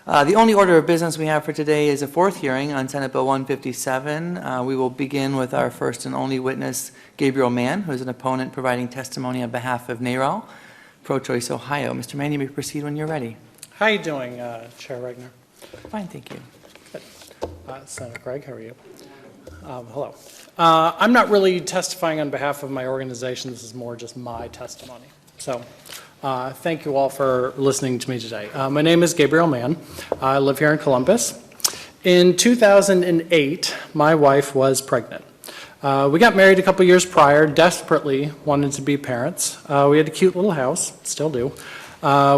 The only order of business we have for today is a fourth hearing on Senate Bill 157. We will begin with our first and only witness, Gabriel Mann, who is an opponent providing testimony on behalf of NARAL, Pro-Choice Ohio. Mr. Mann, you may proceed when you're ready. How are you doing, Chair Regner? Fine, thank you. Good. Senator Gregg, how are you? Hello. I'm not really testifying on behalf of my organization. This is more just my testimony. So thank you all for listening to me today. My name is Gabriel Mann. I live here in Columbus. In 2008, my wife was pregnant. We got married a couple years prior, desperately wanted to be parents. We had a cute little house, still do,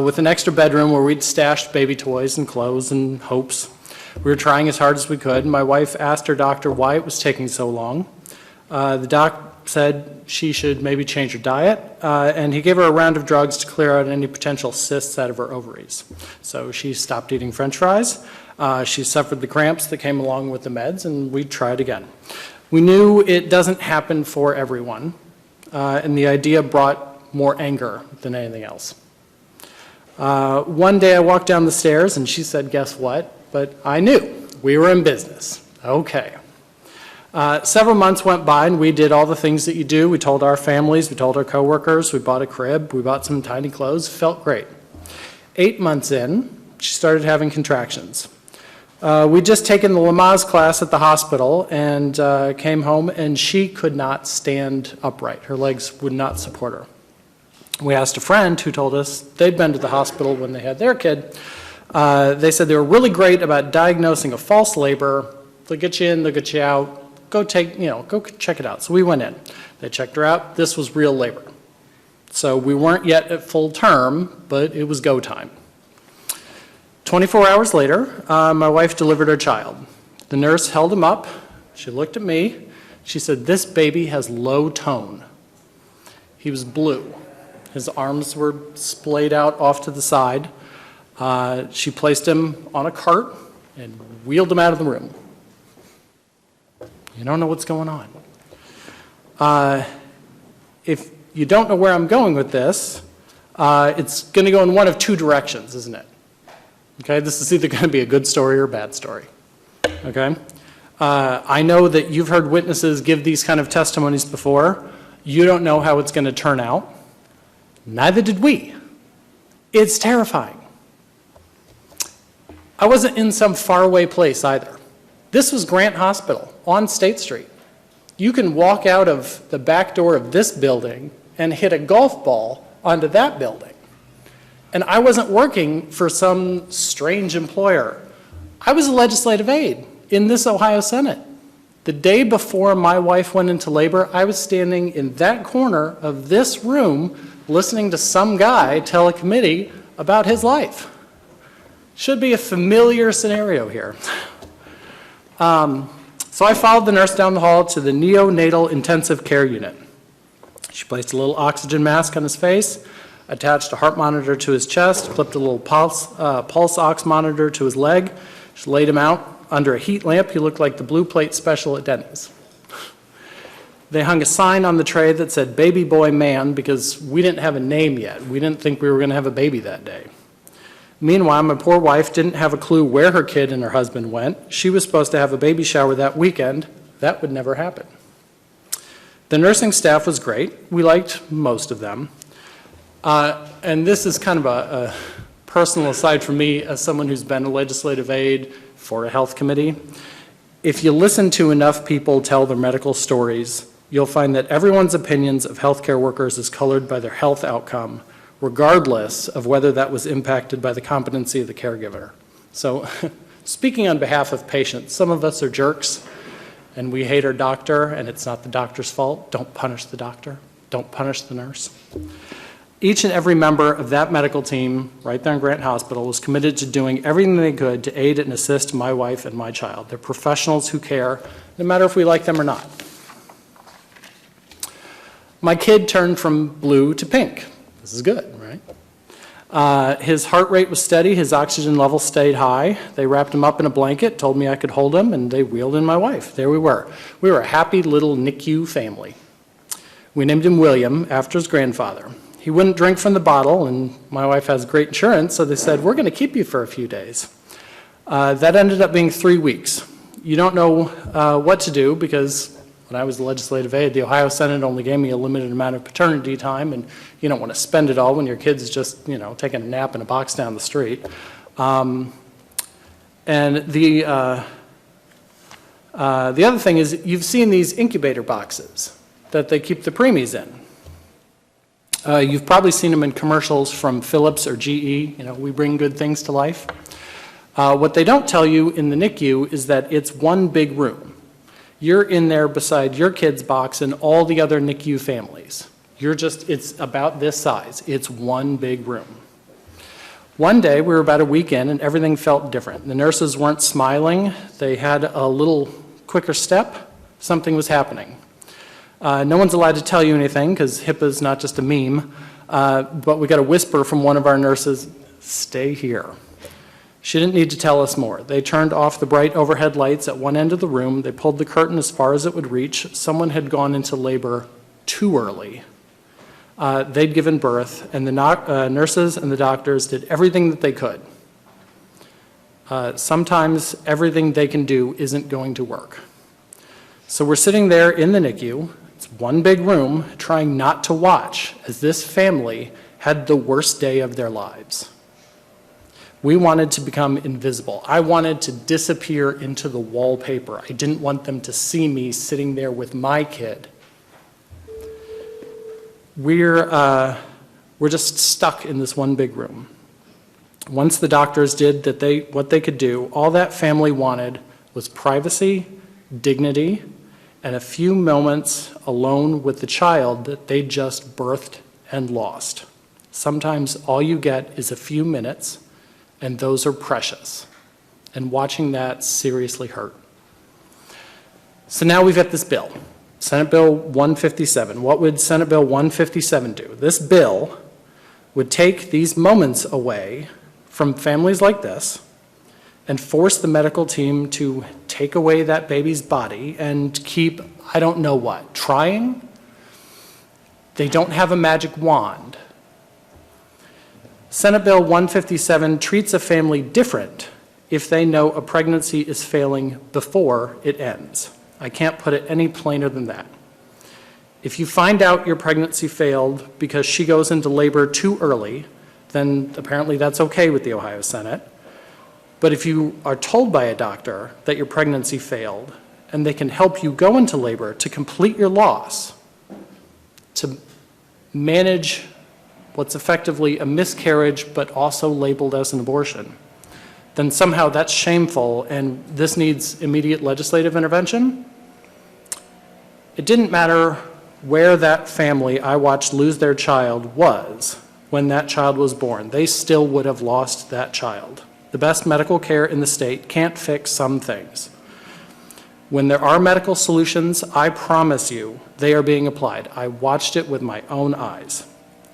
with an extra bedroom where we'd stashed baby toys and clothes and hopes. We were trying as hard as we could. My wife asked her doctor why it was taking so long. The doc said she should maybe change her diet, and he gave her a round of drugs to clear out any potential cysts out of her ovaries. So she stopped eating French fries. She suffered the cramps that came along with the meds, and we tried again. We knew it doesn't happen for everyone, and the idea brought more anger than anything else. One day I walked down the stairs, and she said, "Guess what?" But I knew we were in business. Okay. Several months went by, and we did all the things that you do. We told our families, we told our coworkers, we bought a crib, we bought some tiny clothes, felt great. 8 months in, she started having contractions. We'd just taken the Lamaze class at the hospital and came home, and she could not stand upright. Her legs would not support her. We asked a friend who told us they'd been to the hospital when they had their kid. They said they were really great about diagnosing a false labor. They'll get you in, they'll get you out. Go check it out. So we went in. They checked her out. This was real labor. So we weren't yet at full term, but it was go time. 24 hours later, my wife delivered her child. The nurse held him up. She looked at me. She said, "This baby has low tone." He was blue. His arms were splayed out off to the side. She placed him on a cart and wheeled him out of the room. You don't know what's going on. If you don't know where I'm going with this, it's going to go in one of two directions, isn't it? Okay, this is either going to be a good story or a bad story. Okay? I know that you've heard witnesses give these kind of testimonies before. You don't know how it's going to turn out. Neither did we. It's terrifying. I wasn't in some faraway place either. This was Grant Hospital on State Street. You can walk out of the back door of this building and hit a golf ball onto that building. And I wasn't working for some strange employer. I was a legislative aide in this Ohio Senate. The day before my wife went into labor, I was standing in that corner of this room listening to some guy tell a committee about his life. Should be a familiar scenario here. So I followed the nurse down the hall to the neonatal intensive care unit. She placed a little oxygen mask on his face, attached a heart monitor to his chest, clipped a little pulse ox monitor to his leg. She laid him out under a heat lamp. He looked like the blue plate special at Denny's. They hung a sign on the tray that said "Baby Boy Mann" because we didn't have a name yet. We didn't think we were going to have a baby that day. Meanwhile, my poor wife didn't have a clue where her kid and her husband went. She was supposed to have a baby shower that weekend. That would never happen. The nursing staff was great. We liked most of them. And this is kind of a personal aside for me as someone who's been a legislative aide for a health committee. If you listen to enough people tell their medical stories, you'll find that everyone's opinions of healthcare workers is colored by their health outcome, regardless of whether that was impacted by the competency of the caregiver. So speaking on behalf of patients, some of us are jerks and we hate our doctor and it's not the doctor's fault. Don't punish the doctor. Don't punish the nurse. Each and every member of that medical team right there in Grant Hospital was committed to doing everything they could to aid and assist my wife and my child. They're professionals who care, no matter if we like them or not. My kid turned from blue to pink. This is good, right? His heart rate was steady, his oxygen level stayed high. They wrapped him up in a blanket, told me I could hold him, and they wheeled in my wife. There we were. We were a happy little NICU family. We named him William after his grandfather. He wouldn't drink from the bottle, and my wife has great insurance, so they said, we're going to keep you for a few days. That ended up being 3 weeks. You don't know what to do because when I was the legislative aide, the Ohio Senate only gave me a limited amount of paternity time, and you don't want to spend it all when your kid's just, taking a nap in a box down the street. And the other thing is you've seen these incubator boxes that they keep the preemies in. You've probably seen them in commercials from Philips or GE, we bring good things to life. What they don't tell you in the NICU is that it's one big room. You're in there beside your kid's box and all the other NICU families. It's about this size. It's one big room. One day, we were about a week in, and everything felt different. The nurses weren't smiling. They had a little quicker step. Something was happening. No one's allowed to tell you anything because HIPAA's not just a meme, but we got a whisper from one of our nurses, "Stay here." She didn't need to tell us more. They turned off the bright overhead lights at one end of the room. They pulled the curtain as far as it would reach. Someone had gone into labor too early. They'd given birth, and the nurses and the doctors did everything that they could. Sometimes everything they can do isn't going to work. So we're sitting there in the NICU. It's one big room, trying not to watch as this family had the worst day of their lives. We wanted to become invisible. I wanted to disappear into the wallpaper. I didn't want them to see me sitting there with my kid. We're just stuck in this one big room. Once the doctors did what they could do, all that family wanted was privacy, dignity, and a few moments alone with the child that they just birthed and lost. Sometimes all you get is a few minutes, and those are precious. And watching that seriously hurt. So now we've got this bill, Senate Bill 157. What would Senate Bill 157 do? This bill would take these moments away from families like this and force the medical team to take away that baby's body and keep, I don't know what, trying? They don't have a magic wand. Senate Bill 157 treats a family different if they know a pregnancy is failing before it ends. I can't put it any plainer than that. If you find out your pregnancy failed because she goes into labor too early, then apparently that's okay with the Ohio Senate. But if you are told by a doctor that your pregnancy failed and they can help you go into labor to complete your loss, to manage what's effectively a miscarriage but also labeled as an abortion, then somehow that's shameful and this needs immediate legislative intervention. It didn't matter where that family I watched lose their child was when that child was born. They still would have lost that child. The best medical care in the state can't fix some things. When there are medical solutions, I promise you, they are being applied. I watched it with my own eyes.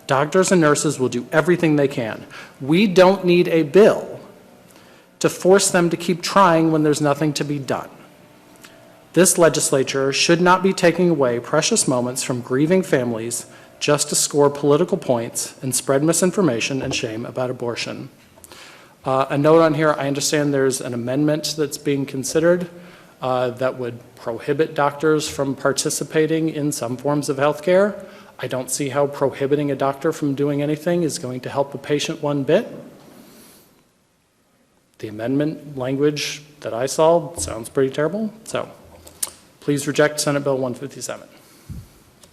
Doctors and nurses will do everything they can. We don't need a bill to force them to keep trying when there's nothing to be done. This legislature should not be taking away precious moments from grieving families just to score political points and spread misinformation and shame about abortion. A note on here, I understand there's an amendment that's being considered that would prohibit doctors from participating in some forms of health care. I don't see how prohibiting a doctor from doing anything is going to help a patient one bit. The amendment language that I saw sounds pretty terrible, so please reject Senate Bill 157.